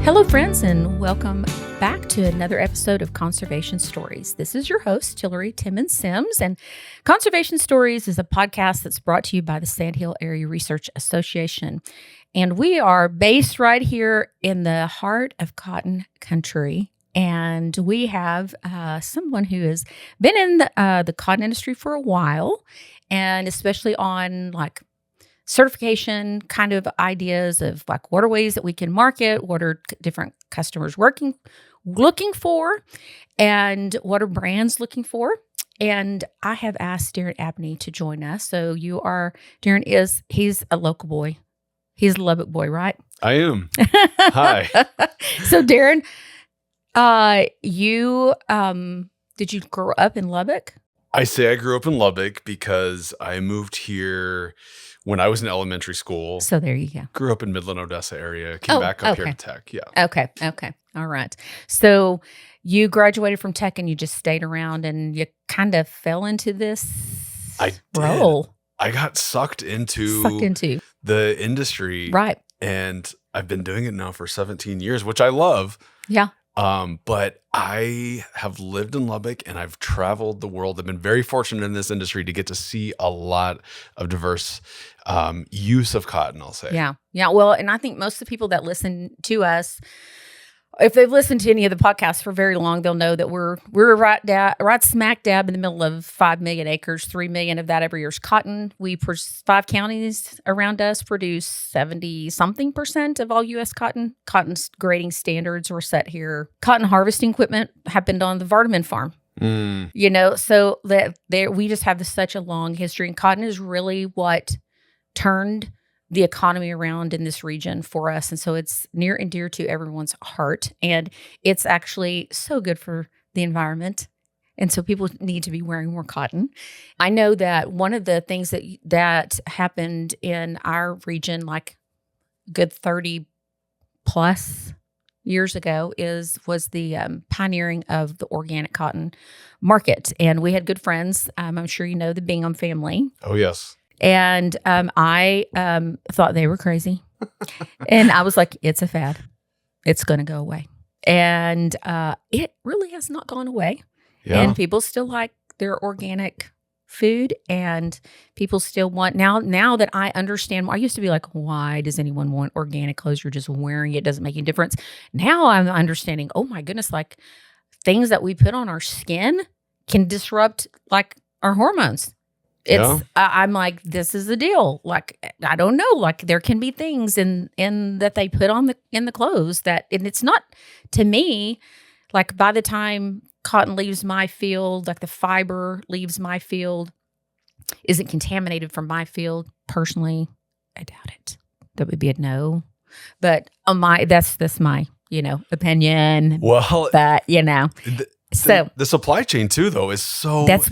Hello, friends, and welcome back to another episode of Conservation Stories. This is your host, Tillery Timmons-Sims, and Conservation Stories is a podcast that's brought to you by the Sandhill Area Research Association. And we are based right here in the heart of cotton country. And we have someone who has been in the cotton industry for a while, and especially on certification kind of ideas of what are ways that we can market, what are different customers looking for, and what are brands looking for. And I have asked Daren Abney to join us. So he's a local boy. He's a Lubbock boy, right? I am. Hi. So Daren, did you grow up in Lubbock? I say I grew up in Lubbock because I moved here when I was in elementary school. So there you go. Grew up in Midland, Odessa area. Came back up here to Tech. Yeah. Okay. All right. So you graduated from Tech and you just stayed around and you kind of fell into this role. I got sucked into the industry. Right. And I've been doing it now for 17 years, which I love. Yeah. But I have lived in Lubbock and I've traveled the world. I've been very fortunate in this industry to get to see a lot of diverse use of cotton, I'll say. Yeah. Well, and I think most of the people that listen to us, if they've listened to any of the podcasts for very long, they'll know that we're right smack dab in the middle of 5 million acres. 3 million of that every year is cotton. 5 counties around us produce 70-something% of all U.S. cotton. Cotton's grading standards were set here. Cotton harvesting equipment happened on the Vardaman farm. So that we just have such a long history, and cotton is really what turned the economy around in this region for us. And so it's near and dear to everyone's heart. And it's actually so good for the environment. And so people need to be wearing more cotton. I know that one of the things that happened in our region, like good 30 plus years ago, was the pioneering of the organic cotton market. And we had good friends. I'm sure you know the Bingham family. Oh, yes. And I thought they were crazy. And I was like, it's a fad. It's going to go away. And it really has not gone away. Yeah. And people still like their organic food. And people still want, now that I understand, I used to be like, why does anyone want organic clothes? You're just wearing it. Doesn't make any difference. Now I'm understanding, oh my goodness, like things that we put on our skin can disrupt like our hormones. I'm like, this is the deal. Like, I don't know. Like, there can be things in that they put on in the clothes and it's not, to me, like by the time cotton leaves my field, like the fiber leaves my field, is it contaminated from my field? Personally, I doubt it. That would be a no. But that's my opinion. Well, but So the supply chain too, though, is so dense.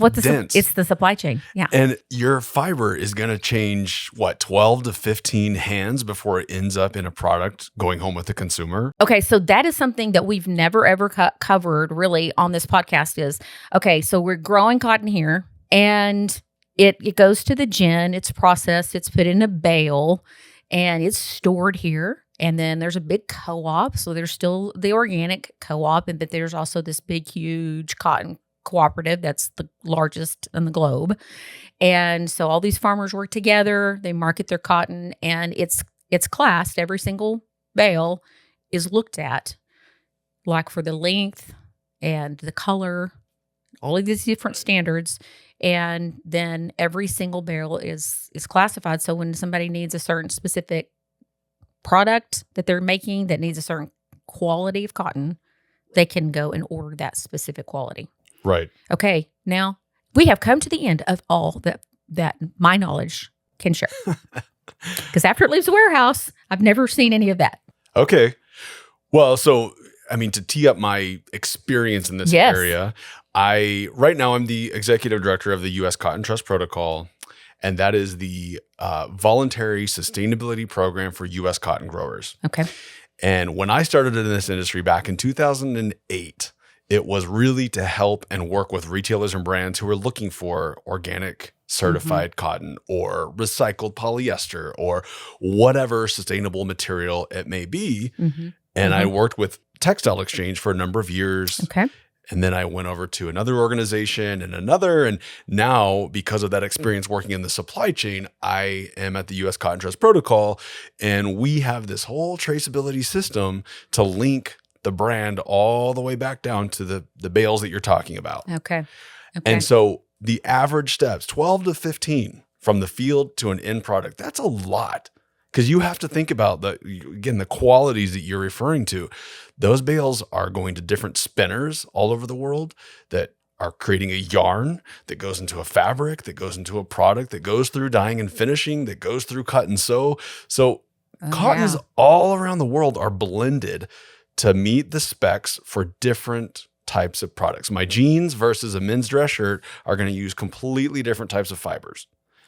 It's the supply chain. Yeah. And your fiber is going to change 12 to 15 hands before it ends up in a product going home with the consumer. Okay. So that is something that we've never, ever covered really on this podcast is, okay, so we're growing cotton here and it goes to the gin, it's processed, it's put in a bale and it's stored here. And then there's a big co-op. So there's still the organic co-op, but there's also this big, huge cotton cooperative that's the largest in the globe. And so all these farmers work together. They market their cotton, and it's classed. Every single bale is looked at, like for the length and the color, all of these different standards. And then every single barrel is classified. So when somebody needs a certain specific product that they're making that needs a certain quality of cotton, they can go and order that specific quality. Right. Okay. Now we have come to the end of all that my knowledge can share. Because after it leaves the warehouse, I've never seen any of that. Okay. Well, so, I mean, to tee up my experience in this area, right now I'm the executive director of the U.S. Cotton Trust Protocol. And that is the voluntary sustainability program for U.S. cotton growers. Okay. And when I started in this industry back in 2008, it was really to help and work with retailers and brands who were looking for organic certified cotton or recycled polyester or whatever sustainable material it may be. And I worked with Textile Exchange for a number of years. Okay. And then I went over to another organization and another. And now, because of that experience working in the supply chain, I am at the U.S. Cotton Trust Protocol. And we have this whole traceability system to link the brand all the way back down to the bales that you're talking about. Okay. And so the average steps, 12 to 15 from the field to an end product, that's a lot. Because you have to think about the qualities that you're referring to. Those bales are going to different spinners all over the world that are creating a yarn that goes into a fabric, that goes into a product, that goes through dyeing and finishing, that goes through cut and sew. So cottons all around the world are blended to meet the specs for different types of products. My jeans versus a men's dress shirt are going to use completely different types of fibers.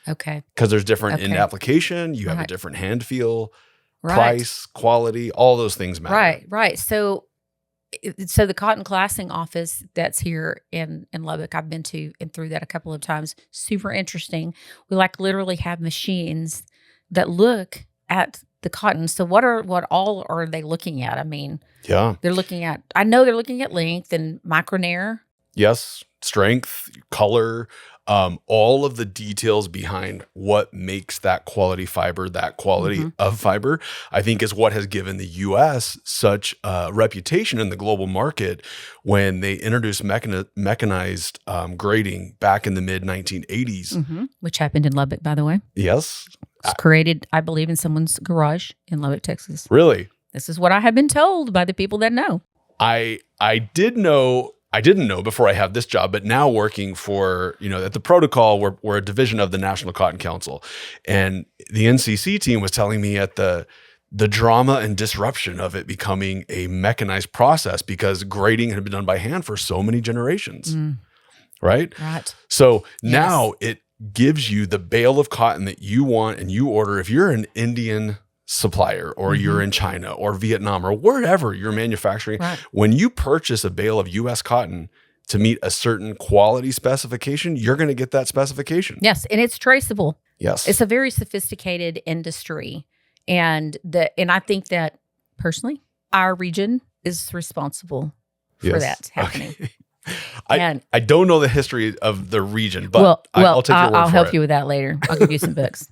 Okay. Because there's different end application, you have a different hand feel, price, quality, all those things matter. Right. So the cotton classing office that's here in Lubbock, I've been to and through that a couple of times. Super interesting. We literally have machines that look at the cotton. So what all are they looking at? I mean, they're looking at length and micronair. Yes, strength, color, all of the details behind what makes that quality fiber, that quality of fiber, I think is what has given the U.S. such a reputation in the global market when they introduced mechanized grading back in the mid-1980s. Which happened in Lubbock, by the way. Yes. It's created, I believe, in someone's garage in Lubbock, Texas. Really? This is what I have been told by the people that know. I didn't know before I have this job, but now working for, at the protocol, we're a division of the National Cotton Council. And the NCC team was telling me at the drama and disruption of it becoming a mechanized process because grading had been done by hand for so many generations. Right? So now it gives you the bale of cotton that you want and you order. If you're an Indian supplier or you're in China or Vietnam or wherever you're manufacturing, when you purchase a bale of U.S. cotton to meet a certain quality specification, you're going to get that specification. Yes, and it's traceable. Yes. It's a very sophisticated industry. And I think that personally, our region is responsible for that happening. Okay. I don't know the history of the region, but I'll take your word for it. I'll help you with that later. I'll give you some books.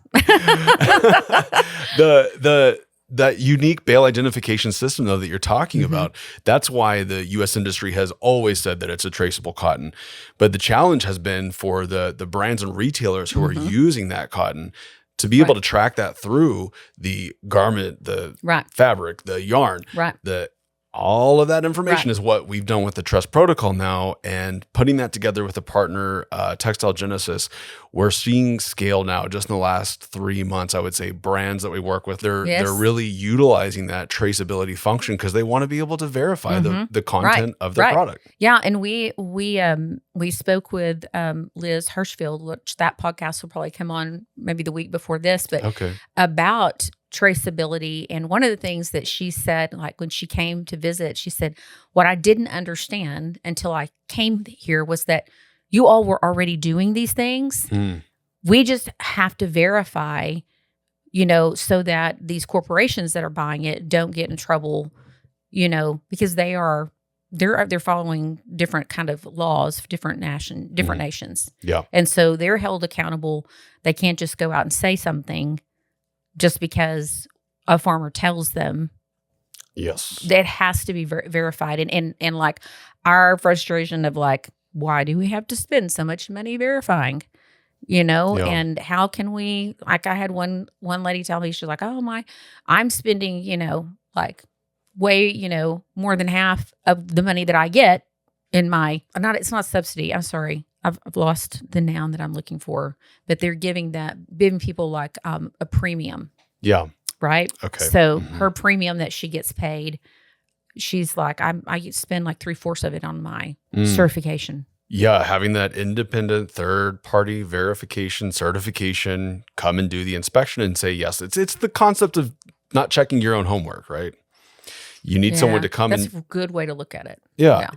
That unique bale identification system, though, that you're talking about, that's why the U.S. industry has always said that it's a traceable cotton. But the challenge has been for the brands and retailers who are using that cotton to be able to track that through the garment, the fabric, the yarn, all of that information is what we've done with the Trust Protocol now, and putting that together with a partner, Textile Genesis, we're seeing scale now. Just in the last 3 months, I would say brands that we work with, they're really utilizing that traceability function because they want to be able to verify the content of their product. Yeah, and we spoke with Liz Hirschfield, which that podcast will probably come on maybe the week before this, but about traceability. And one of the things that she said, like when she came to visit, she said, what I didn't understand until I came here was that you all were already doing these things. We just have to verify, so that these corporations that are buying it don't get in trouble, because they're following different kind of laws, different nations. Yeah. And so they're held accountable. They can't just go out and say something just because a farmer tells them. Yes. That has to be verified. And like our frustration of like, why do we have to spend so much money verifying? And how can we, like I had one lady tell me, she's like, I'm spending, like way, more than half of the money that I get in it's not subsidy. I'm sorry. I've lost the noun that I'm looking for, but they're giving people like a premium. Yeah. Right. Okay. So her premium that she gets paid, she's like, I spend like 3/4 of it on my certification. Yeah. Having that independent third party verification certification come and do the inspection and say, yes, it's the concept of not checking your own homework, right? You need someone to come That's a good way to look at it. Yeah.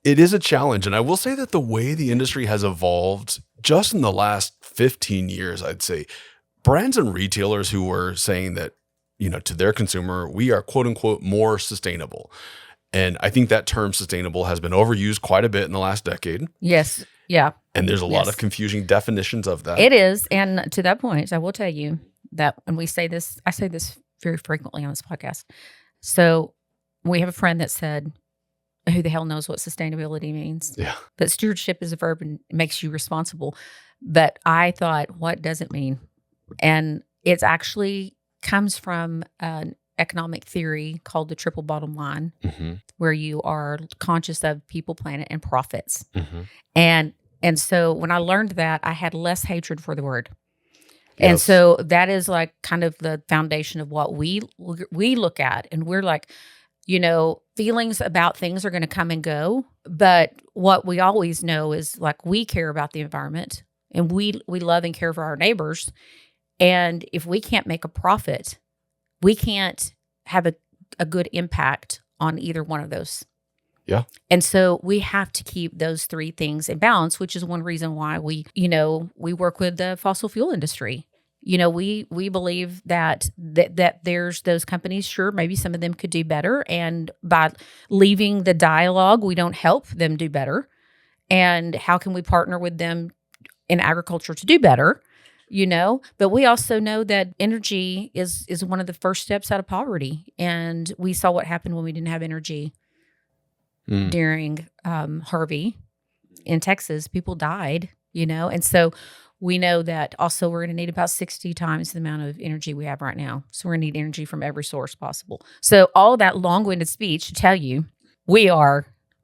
It is a challenge. And I will say that the way the industry has evolved just in the last 15 years, I'd say brands and retailers who were saying that, to their consumer, we are quote unquote more sustainable. And I think that term sustainable has been overused quite a bit in the last decade. Yes. Yeah. And there's a lot of confusing definitions of that. It is. And to that point, I will tell you that when I say this very frequently on this podcast. So we have a friend that said, who the hell knows what sustainability means? Yeah. But stewardship is a verb and it makes you responsible. But I thought, what does it mean? And it's actually comes from an economic theory called the triple bottom line, where you are conscious of people, planet, and profits. And so when I learned that, I had less hatred for the word. Yes. And so that is like kind of the foundation of what we look at. And we're like, feelings about things are going to come and go. But what we always know is like we care about the environment and we love and care for our neighbors. And if we can't make a profit, we can't have a good impact on either one of those. Yeah. And so we have to keep those three things in balance, which is one reason why we work with the fossil fuel industry. We believe that there's those companies, sure, maybe some of them could do better. And by leaving the dialogue, we don't help them do better. And how can we partner with them in agriculture to do better? But we also know that energy is one of the first steps out of poverty. And we saw what happened when we didn't have energy during Harvey in Texas. People died, and so we know that also we're going to need about 60 times the amount of energy we have right now. So we're going to need energy from every source possible. So all that long-winded speech to tell you, we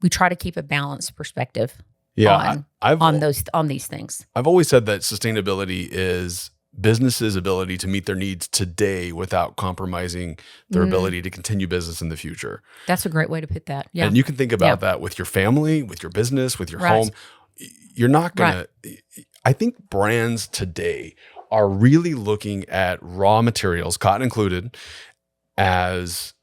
try to keep a balanced perspective. Yeah, on these things. I've always said that sustainability is businesses' ability to meet their needs today without compromising their ability to continue business in the future. That's a great way to put that. Yeah. And you can think about that with your family, with your business, with your home. You're not going to, I think brands today are really looking at raw materials, cotton included, as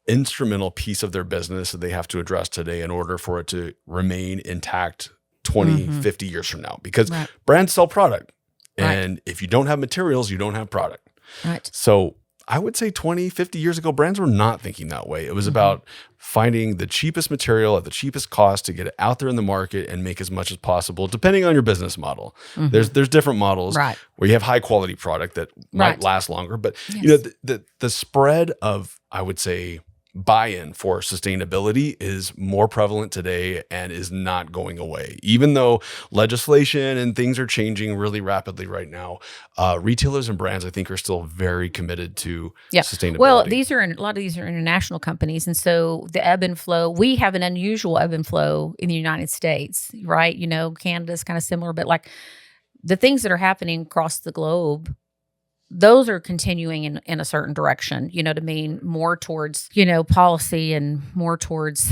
instrumental piece of their business that they have to address today in order for it to remain intact 20, 50 years from now. Because brands sell product. And if you don't have materials, you don't have product. Right. So I would say 20, 50 years ago, brands were not thinking that way. It was about finding the cheapest material at the cheapest cost to get it out there in the market and make as much as possible, depending on your business model. There's different models where you have high quality product that might last longer. But the spread of, I would say, buy-in for sustainability is more prevalent today and is not going away. Even though legislation and things are changing really rapidly right now, retailers and brands, I think, are still very committed to sustainability. Well, a lot of these are international companies. And so the ebb and flow, we have an unusual ebb and flow in the United States, right? Canada's kind of similar, but like the things that are happening across the globe, those are continuing in a certain direction, to mean more towards, policy and more towards,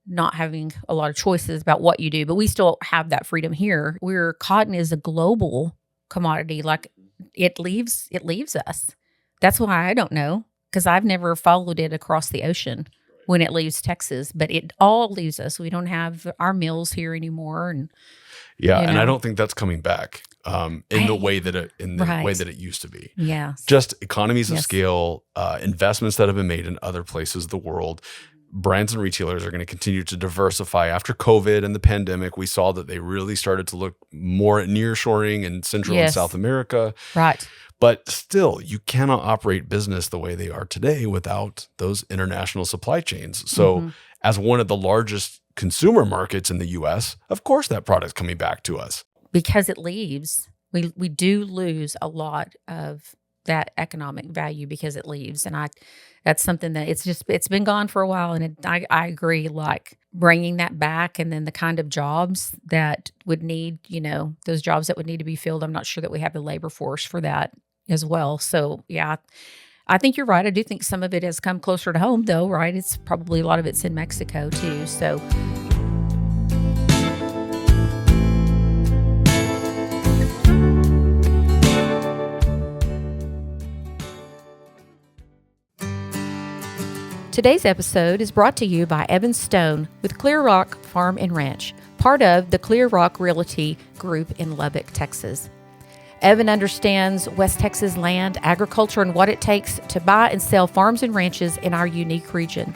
not having a lot of choices about what you do. But we still have that freedom here, where cotton is a global commodity. Like it leaves us. That's why I don't know, because I've never followed it across the ocean when it leaves Texas, but it all leaves us. We don't have our mills here anymore. And and I don't think that's coming back. In the way that it used to be. Yeah. Just economies of scale, investments that have been made in other places of the world. Brands and retailers are going to continue to diversify. After COVID and the pandemic, we saw that they really started to look more at nearshoring in Central and South America. Right. But still, you cannot operate business the way they are today without those international supply chains. So as one of the largest consumer markets in the U.S., of course that product's coming back to us. Because it leaves, we do lose a lot of that economic value because it leaves. And that's something that it's been gone for a while. And I agree, like bringing that back, and then the kind of jobs that would need, those jobs that would need to be filled. I'm not sure that we have the labor force for that as well. So yeah, I think you're right. I do think some of it has come closer to home though, right? It's probably a lot of it's in Mexico too. So today's episode is brought to you by Evan Stone with Clear Rock Farm and Ranch, part of the Clear Rock Realty Group in Lubbock, Texas. Evan understands West Texas land, agriculture, and what it takes to buy and sell farms and ranches in our unique region.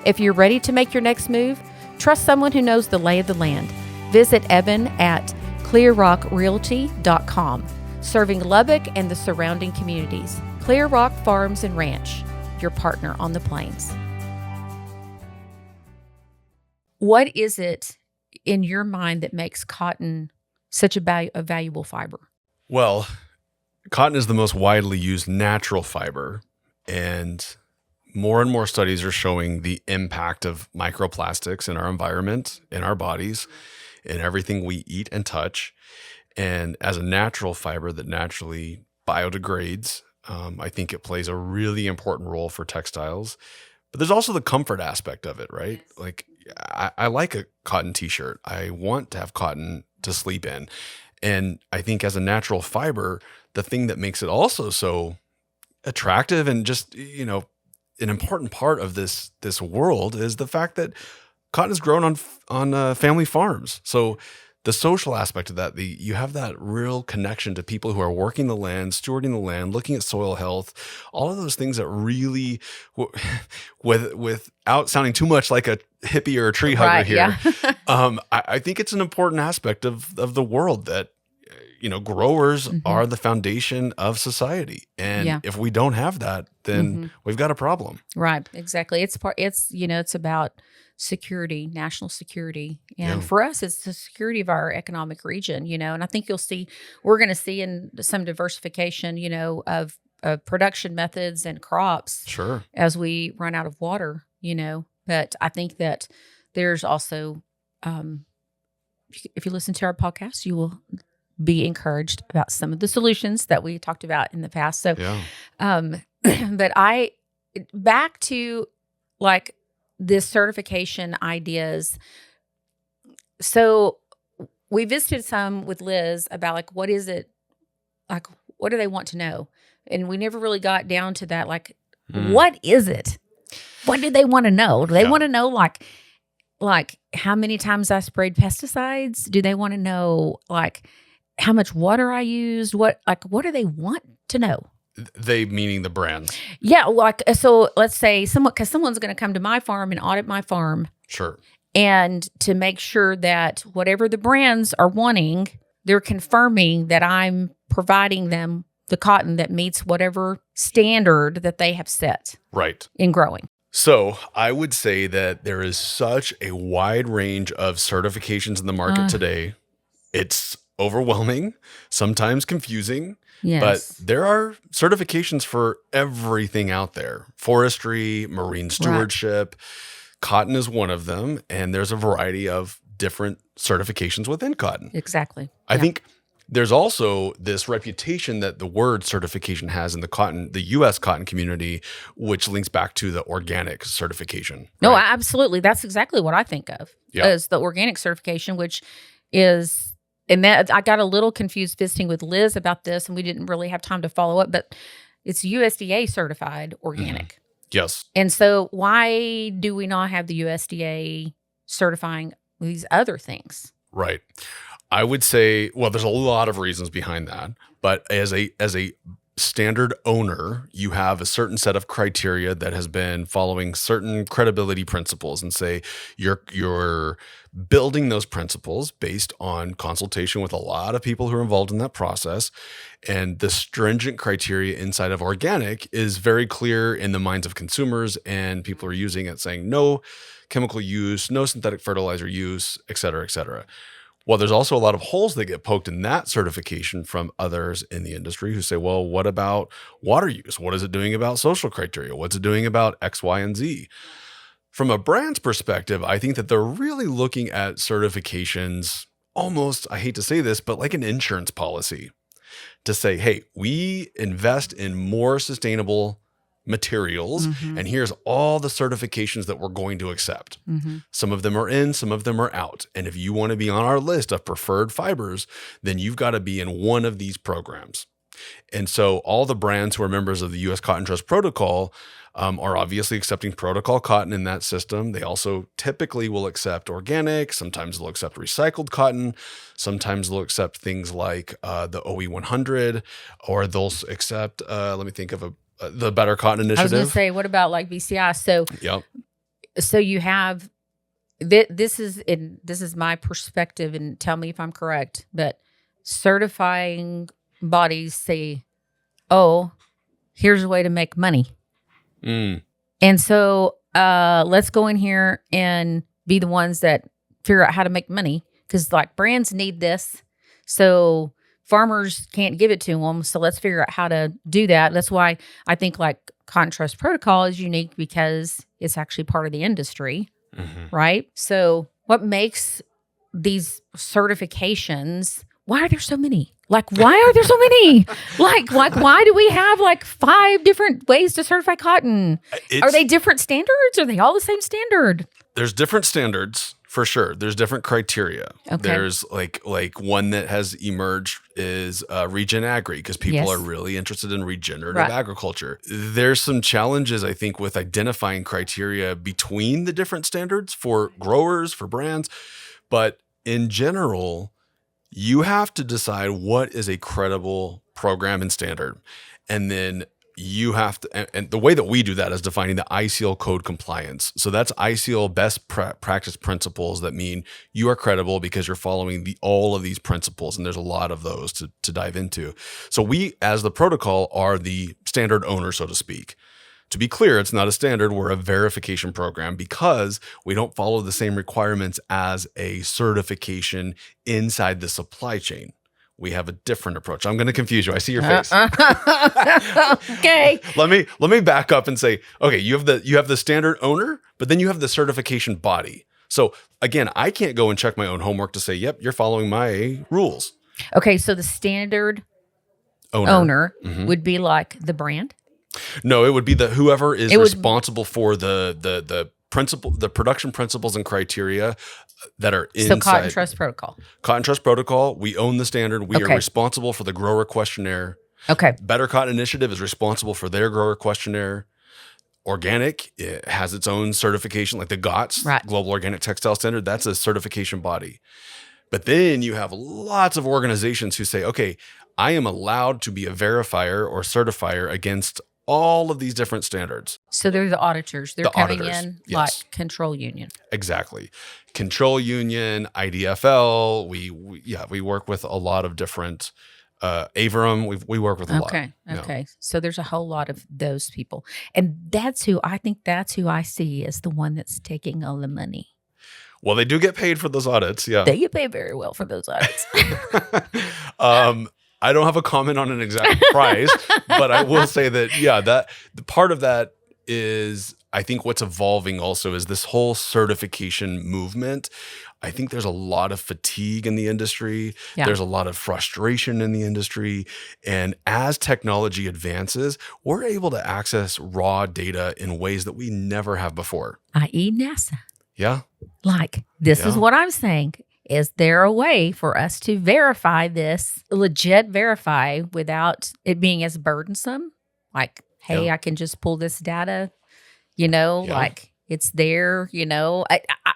If you're ready to make your next move, trust someone who knows the lay of the land. Visit Evan at clearrockrealty.com, serving Lubbock and the surrounding communities. Clear Rock Farms and Ranch, your partner on the plains. What is it in your mind that makes cotton such a valuable fiber? Well, cotton is the most widely used natural fiber, and more studies are showing the impact of microplastics in our environment, in our bodies, in everything we eat and touch. And as a natural fiber that naturally biodegrades, I think it plays a really important role for textiles. But there's also the comfort aspect of it, right? Yes. Like I like a cotton t-shirt. I want to have cotton to sleep in. And I think as a natural fiber, the thing that makes it also so attractive and just, an important part of this world is the fact that cotton is grown on family farms. So the social aspect of that, you have that real connection to people who are working the land, stewarding the land, looking at soil health, all of those things that really, without sounding too much like a hippie or a tree hugger here, yeah. I think it's an important aspect of the world that, growers are the foundation of society. And if we don't have that, then we've got a problem. Right. Exactly. It's about security, national security. And for us, it's the security of our economic region, and I think we're going to see in some diversification, of production methods and crops as we run out of water, but I think that there's also, if you listen to our podcast, you will be encouraged about some of the solutions that we talked about in the past. So, but back to like this certification ideas. So we visited some with Liz about like, what is it? Like, what do they want to know? And we never really got down to that. Like, what is it? What do they want to know? Do they want to know like how many times I sprayed pesticides? Do they want to know like how much water I used? What do they want to know? They meaning the brands. Yeah. Like, so let's say because someone's going to come to my farm and audit my farm. Sure. And to make sure that whatever the brands are wanting, they're confirming that I'm providing them the cotton that meets whatever standard that they have set. Right. In growing. So I would say that there is such a wide range of certifications in the market today. It's overwhelming, sometimes confusing, but there are certifications for everything out there. Forestry, marine stewardship, cotton is one of them, and there's a variety of different certifications within cotton. Exactly. I think there's also this reputation that the word certification has in the U.S. cotton community, which links back to the organic certification. Right? No, absolutely. That's exactly what I think of as the organic certification, which is, and that I got a little confused visiting with Liz about this, and we didn't really have time to follow up, but it's USDA certified organic. Yes. And so why do we not have the USDA certifying these other things? Right. I would say, well, there's a lot of reasons behind that, but as a standard owner, you have a certain set of criteria that has been following certain credibility principles, and say you're building those principles based on consultation with a lot of people who are involved in that process. And the stringent criteria inside of organic is very clear in the minds of consumers, and people are using it, saying no chemical use, no synthetic fertilizer use, et cetera, et cetera. Well, there's also a lot of holes that get poked in that certification from others in the industry who say, well, what about water use? What is it doing about social criteria? What's it doing about X, Y, and Z? From a brand's perspective, I think that they're really looking at certifications almost, I hate to say this, but like an insurance policy to say, hey, we invest in more sustainable materials, and here's all the certifications that we're going to accept. Some of them are in, some of them are out. And if you want to be on our list of preferred fibers, then you've got to be in one of these programs. And so all the brands who are members of the U.S. Cotton Trust Protocol are obviously accepting protocol cotton in that system. They also typically will accept organic. Sometimes they'll accept recycled cotton. Sometimes they'll accept things like the OE 100, or they'll accept, let me think of the Better Cotton Initiative. I was going to say, what about like BCI? So, yep. So you have, this is my perspective, and tell me if I'm correct, but certifying bodies say, oh, here's a way to make money. And so let's go in here and be the ones that figure out how to make money, because like brands need this. So farmers can't give it to them. So let's figure out how to do that. That's why I think like Cotton Trust Protocol is unique, because it's actually part of the industry, right? So what makes these certifications, why are there so many? Like, why are there so many? Like, why do we have like 5 different ways to certify cotton? Are they different standards? Are they all the same standard? There's different standards for sure. There's different criteria. Okay. There's like one that has emerged is regen agri, because people are really interested in regenerative agriculture. There's some challenges, I think, with identifying criteria between the different standards for growers, for brands, but in general, you have to decide what is a credible program and standard. And then you have to, and the way that we do that is defining the ICL code compliance. So that's ICL best practice principles that mean you are credible because you're following all of these principles. And there's a lot of those to dive into. So we, as the protocol, are the standard owner, so to speak. To be clear, it's not a standard. We're a verification program because we don't follow the same requirements as a certification inside the supply chain. We have a different approach. I'm going to confuse you. I see your face. Okay. Let me back up and say, okay, you have the standard owner, but then you have the certification body. So again, I can't go and check my own homework to say, yep, you're following my rules. Okay, so the standard owner would be like the brand? No, it would be whoever is responsible for the principle, the production principles and criteria that are inside. So Cotton Trust Protocol. Cotton Trust Protocol, we own the standard. We are responsible for the grower questionnaire. Okay. Better Cotton Initiative is responsible for their grower questionnaire. Organic, it has its own certification, like the GOTS, Global Organic Textile Standard. That's a certification body. But then you have lots of organizations who say, okay, I am allowed to be a verifier or certifier against all of these different standards. So they're the auditors. They're coming in like Control Union. Exactly. Control Union, IDFL. We work with a lot of different, Averum. We work with a lot. Okay. So there's a whole lot of those people. And that's who I see as the one that's taking all the money. Well, they do get paid for those audits. Yeah. They get paid very well for those audits. I don't have a comment on an exact price, but I will say that, that the part of that is, I think what's evolving also is this whole certification movement. I think there's a lot of fatigue in the industry. Yeah. There's a lot of frustration in the industry. And as technology advances, we're able to access raw data in ways that we never have before. i.e. NASA. Yeah. Like, this is what I'm saying. Is there a way for us to verify this, legit verify, without it being as burdensome? Like, hey, I can just pull this data, like it's there,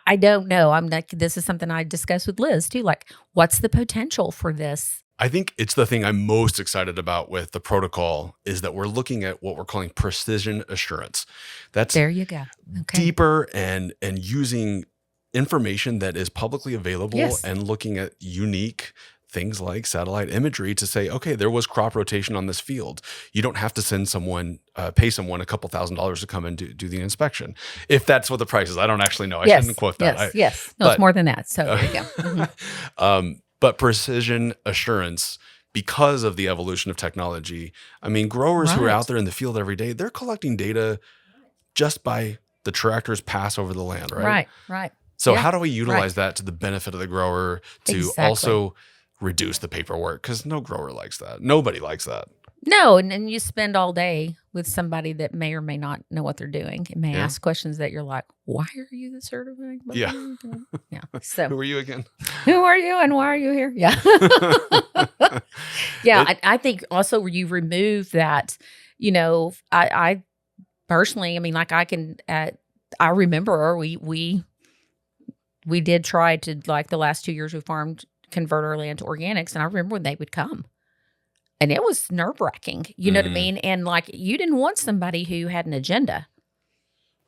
I don't know. I'm like, this is something I discussed with Liz too. Like, what's the potential for this? I think it's the thing I'm most excited about with the protocol is that we're looking at what we're calling precision assurance. That's there you go. Okay. Deeper and using information that is publicly available and looking at unique things like satellite imagery to say, okay, there was crop rotation on this field. You don't have to send someone, pay someone a couple $1,000s to come and do the inspection. If that's what the price is, I don't actually know. I shouldn't quote that. Yes. No, it's more than that. So there you go. Mm-hmm. But precision assurance, because of the evolution of technology, I mean, growers who are out there in the field every day, they're collecting data just by the tractor's pass over the land, right? Right. So how do we utilize that to the benefit of the grower to also reduce the paperwork? Because no grower likes that. Nobody likes that. No, and then you spend all day with somebody that may or may not know what they're doing. It may ask questions that you're like, why are you the certified? Yeah. Yeah. So who are you again? Who are you and why are you here? Yeah. Yeah. I think also you remove that, I personally, I mean, like I can, I remember we did try to, like the last 2 years we farmed, convert our land to organics. And I remember when they would come. And it was nerve-wracking, you know what I mean? And like, you didn't want somebody who had an agenda.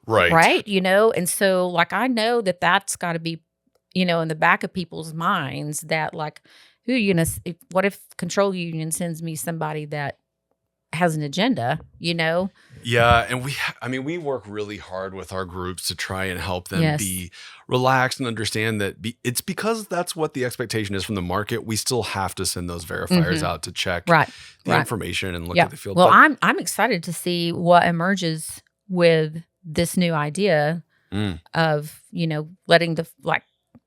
Right. Right? And so like, I know that that's got to be, in the back of people's minds that like, what if control union sends me somebody that has an agenda, Yeah. And we work really hard with our groups to try and help them be relaxed and understand that it's because that's what the expectation is from the market. We still have to send those verifiers out to check the information and look at the field. Well, I'm excited to see what emerges with this new idea of, letting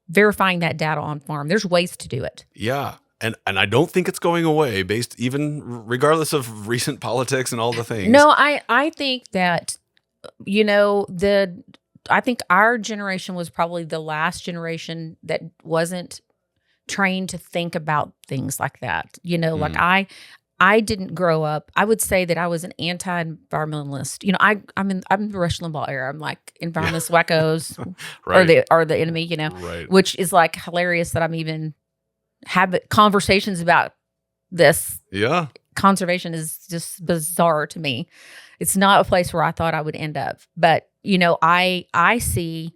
verifying that data on farm. There's ways to do it. Yeah. And I don't think it's going away even regardless of recent politics and all the things. No, I think that, I think our generation was probably the last generation that wasn't trained to think about things like that. Like I didn't grow up. I would say that I was an anti-environmentalist. I'm in the Rush Limbaugh era. I'm like environmentalist wackos are the enemy, which is like hilarious that I'm even have conversations about this. Yeah. Conservation is just bizarre to me. It's not a place where I thought I would end up. But, I see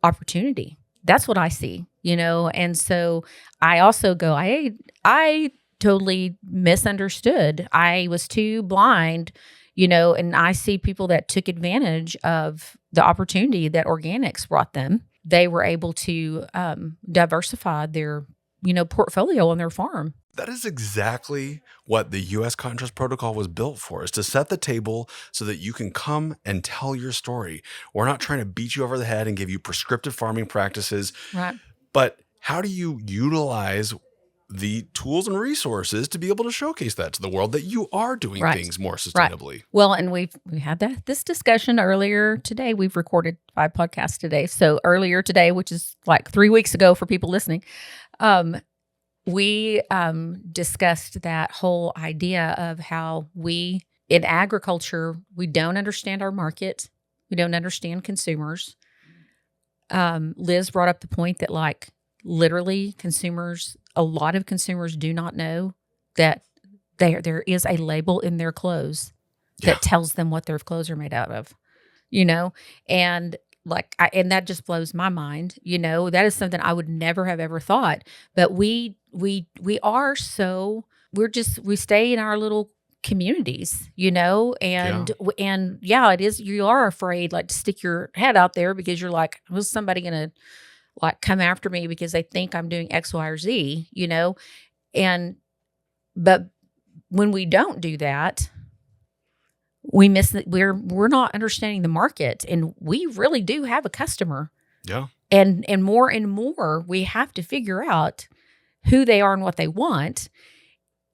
opportunity. That's what I see, and so I also go, I totally misunderstood. I was too blind, and I see people that took advantage of the opportunity that organics brought them. They were able to diversify their portfolio on their farm. That is exactly what the U.S. Cotton Trust Protocol was built for, is to set the table so that you can come and tell your story. We're not trying to beat you over the head and give you prescriptive farming practices. Right. But how do you utilize the tools and resources to be able to showcase that to the world that you are doing things more sustainably? Right. Well, and we had this discussion earlier today. We've recorded 5 podcasts today. So earlier today, which is like 3 weeks ago for people listening, we discussed that whole idea of how in agriculture, we don't understand our market. We don't understand consumers. Liz brought up the point that like literally a lot of consumers do not know that there is a label in their clothes that tells them what their clothes are made out of, and and that just blows my mind. That is something I would never have ever thought. But we stay in our little communities, and it is, you are afraid like to stick your head out there because you're like, was somebody going to like come after me because they think I'm doing X, Y, or Z, but when we don't do that, we miss that we're not understanding the market, and we really do have a customer. Yeah. And more we have to figure out who they are and what they want,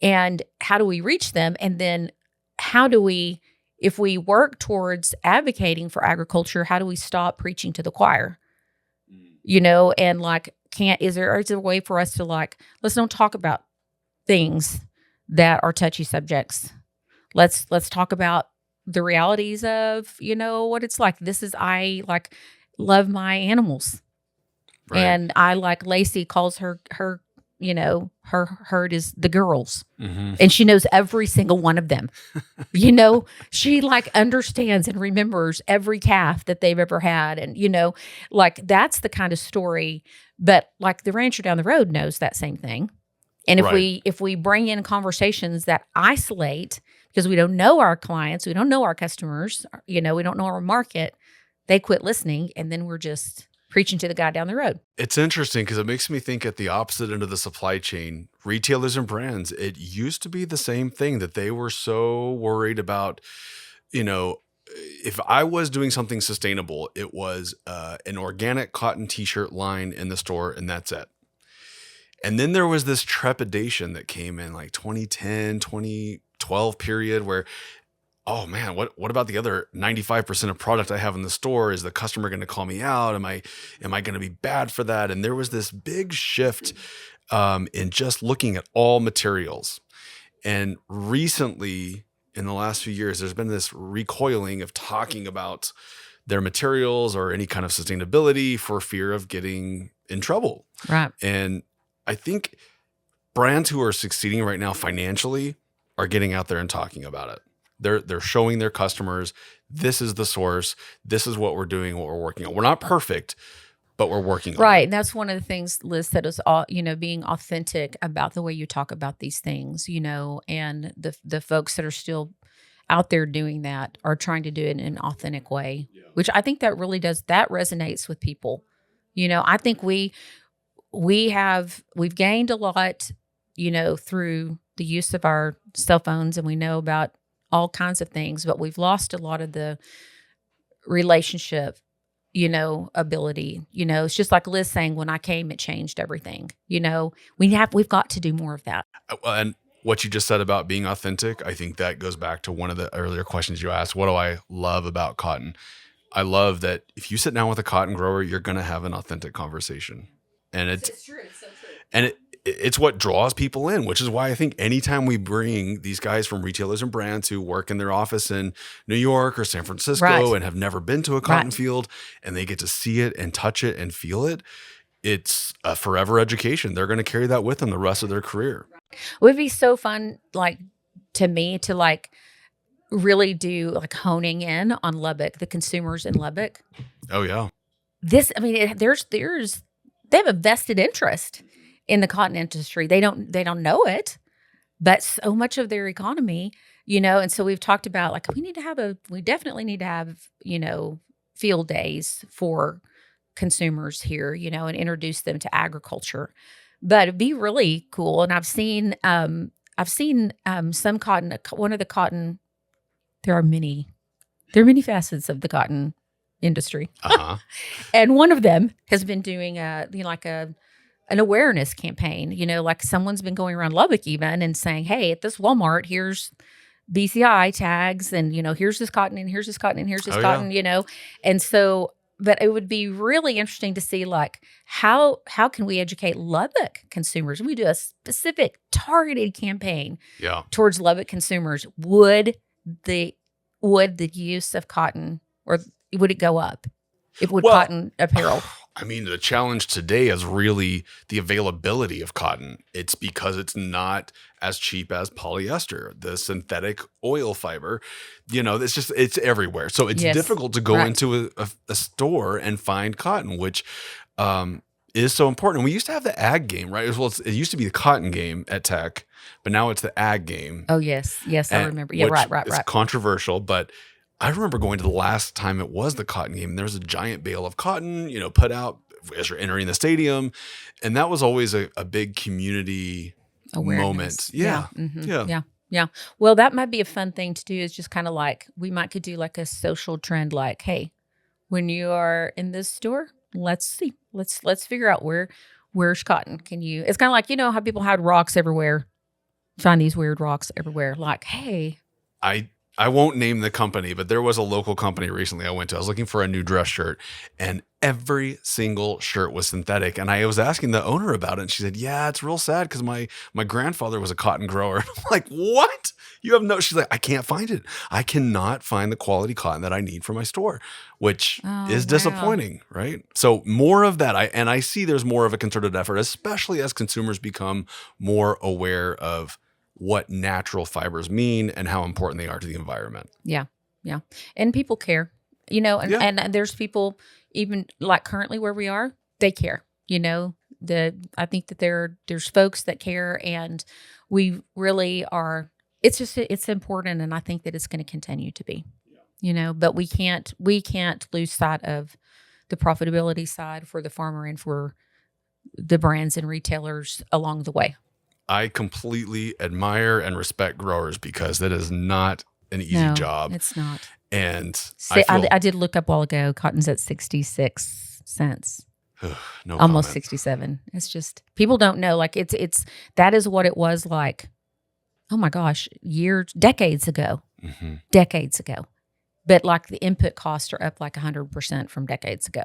and how do we reach them, and then how do we, if we work towards advocating for agriculture, how do we stop preaching to the choir? And like, is there a way for us to like, let's don't talk about things that are touchy subjects. Let's talk about the realities of, what it's like. I like love my animals. Right. And I like Lacey calls her herd is the girls. Mm-hmm. And she knows every single one of them. She like understands and remembers every calf that they've ever had. And, like that's the kind of story, but like the rancher down the road knows that same thing. And if we bring in conversations that isolate, because we don't know our clients, we don't know our customers, we don't know our market, they quit listening, and then we're just preaching to the guy down the road. It's interesting because it makes me think at the opposite end of the supply chain, retailers and brands, it used to be the same thing, that they were so worried about, if I was doing something sustainable, it was an organic cotton t-shirt line in the store, and that's it. And then there was this trepidation that came in like 2010, 12 period where, oh man, what about the other 95% of product I have in the store? Is the customer going to call me out? Am I going to be bad for that? And there was this big shift in just looking at all materials. And recently, in the last few years, there's been this recoiling of talking about their materials or any kind of sustainability for fear of getting in trouble. Right. And I think brands who are succeeding right now financially are getting out there and talking about it. They're showing their customers, this is the source, this is what we're doing, what we're working on. We're not perfect, but we're working on it. Right. And that's one of the things, Liz, that is all, being authentic about the way you talk about these things, and the folks that are still out there doing that are trying to do it in an authentic way, which I think that really that resonates with people. I think we've gained a lot, through the use of our cell phones, and we know about all kinds of things, but we've lost a lot of the relationship, ability. It's just like Liz saying, when I came, it changed everything. We've got to do more of that. And what you just said about being authentic, I think that goes back to one of the earlier questions you asked. What do I love about cotton? I love that if you sit down with a cotton grower, you're going to have an authentic conversation. And it's true. It's so true. And it's what draws people in, which is why I think anytime we bring these guys from retailers and brands who work in their office in New York or San Francisco and have never been to a cotton field, and they get to see it and touch it and feel it, it's a forever education. They're going to carry that with them the rest of their career. It would be so fun, to me, to really do honing in on Lubbock, the consumers in Lubbock. Oh yeah. They have a vested interest in the cotton industry. They don't know it, but so much of their economy, and so we've talked about we definitely need to have, field days for consumers here, and introduce them to agriculture. But it'd be really cool. And I've seen some cotton, one of the cotton, there are many facets of the cotton industry. Uh-huh. And one of them has been doing an awareness campaign, someone's been going around Lubbock even and saying, hey, at this Walmart, here's BCI tags, and, here's this cotton, and here's this cotton, and here's this cotton, And so, but it would be really interesting to see, how can we educate Lubbock consumers? We do a specific targeted campaign towards Lubbock consumers. Would the use of cotton, or would it go up? Cotton apparel? I mean, the challenge today is really the availability of cotton. It's because it's not as cheap as polyester, the synthetic oil fiber. It's everywhere. So it's difficult to go into a store and find cotton, which is so important. And we used to have the ag game, right? It used to be the cotton game at Tech, but now it's the ag game. Oh, yes. Yes, I remember. Yeah, right. It's controversial, but I remember going to the last time it was the cotton game, and there was a giant bale of cotton, put out as you're entering the stadium. And that was always a big community moment. Yeah. Mm-hmm. Yeah. Well, that might be a fun thing to do, is just kind of we could do a social trend, hey, when you are in this store, let's see, let's figure out where's cotton. It's kind of how people had rocks everywhere, find these weird rocks everywhere. Hey, I won't name the company, but there was a local company recently I went to. I was looking for a new dress shirt, and every single shirt was synthetic. And I was asking the owner about it, and she said, yeah, it's real sad because my grandfather was a cotton grower. And I'm like, what? You have no, she's like, I can't find it. I cannot find the quality cotton that I need for my store, which is disappointing, right? So more of that. I see there's more of a concerted effort, especially as consumers become more aware of what natural fibers mean and how important they are to the environment. Yeah. Yeah. And people care, and there's people even currently where we are, they care, I think that there's folks that care, and we really are, it's important. And I think that it's going to continue to be, but we can't lose sight of the profitability side for the farmer and for the brands and retailers along the way. I completely admire and respect growers because that is not an easy job. It's not. And I did look up a while ago, cotton's at 66 cents. No almost comment. 67. It's just, people don't know. That is what it was like oh my gosh, decades ago. Mm-hmm. Decades ago. But like the input costs are up like 100% from decades ago.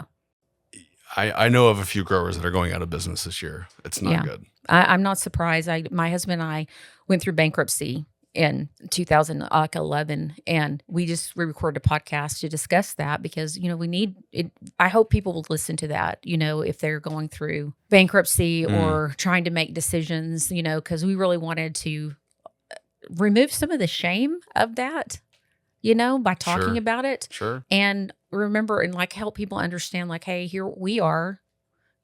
I know of a few growers that are going out of business this year. It's not good. I'm not surprised. My husband and I went through bankruptcy in 2011, and we recorded a podcast to discuss that because, we need it. I hope people will listen to that, if they're going through bankruptcy or trying to make decisions, because we really wanted to remove some of the shame of that, by talking about it. Sure. And remember, and like help people understand, like, hey, here we are,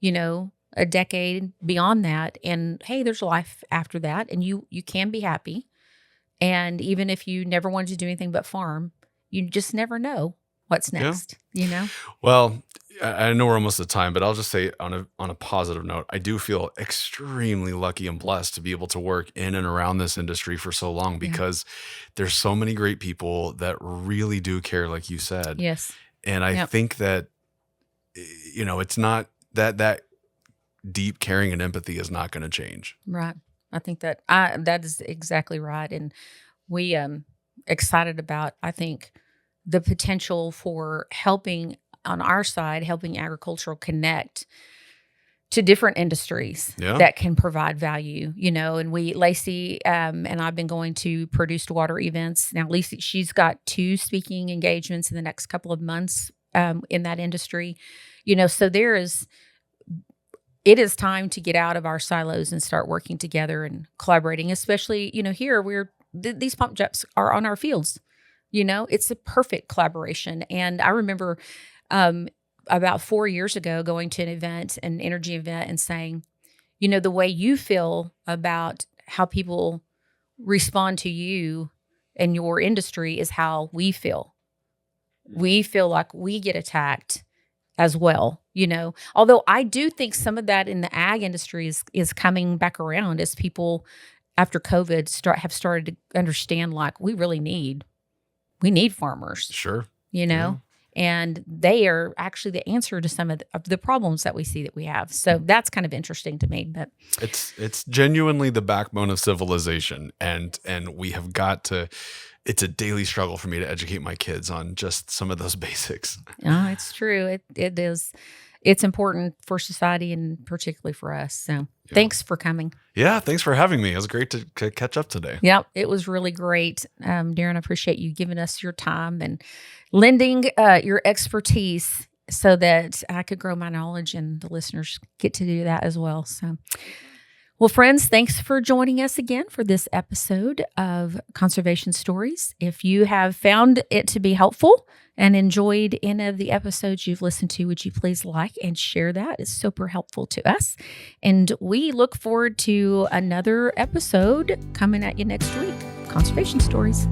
a decade beyond that. And hey, there's life after that. And you can be happy. And even if you never wanted to do anything but farm, you just never know what's next, Well, I know we're almost at time, but I'll just say on a positive note, I do feel extremely lucky and blessed to be able to work in and around this industry for so long because there's so many great people that really do care, like you said. Yes. And I think that, it's not that deep caring and empathy is not going to change. Right. I think that is exactly right. And we excited about, I think, the potential for helping on our side, helping agricultural connect to different industries that can provide value, and Lacey and I've been going to produced water events. Now, Lacey, she's got 2 speaking engagements in the next couple of months in that industry, so it is time to get out of our silos and start working together and collaborating, especially, here these pump jets are on our fields, it's a perfect collaboration. And I remember about 4 years ago going to an energy event and saying, the way you feel about how people respond to you and your industry is how we feel. We feel like we get attacked as well, although I do think some of that in the ag industry is coming back around as people after COVID have started to understand, like, we need farmers. Sure. And they are actually the answer to some of the problems that we see that we have. So that's kind of interesting to me. But it's genuinely the backbone of civilization, and we have got to. It's a daily struggle for me to educate my kids on just some of those basics. Oh, it's true. It is. It's important for society and particularly for us. So thanks for coming. Yeah, thanks for having me. It was great to catch up today. Yep, it was really great. Daren, I appreciate you giving us your time and lending your expertise so that I could grow my knowledge and the listeners get to do that as well. So, well, friends, thanks for joining us again for this episode of Conservation Stories. If you have found it to be helpful and enjoyed any of the episodes you've listened to, would you please like and share that? It's super helpful to us. And we look forward to another episode coming at you next week. Conservation Stories.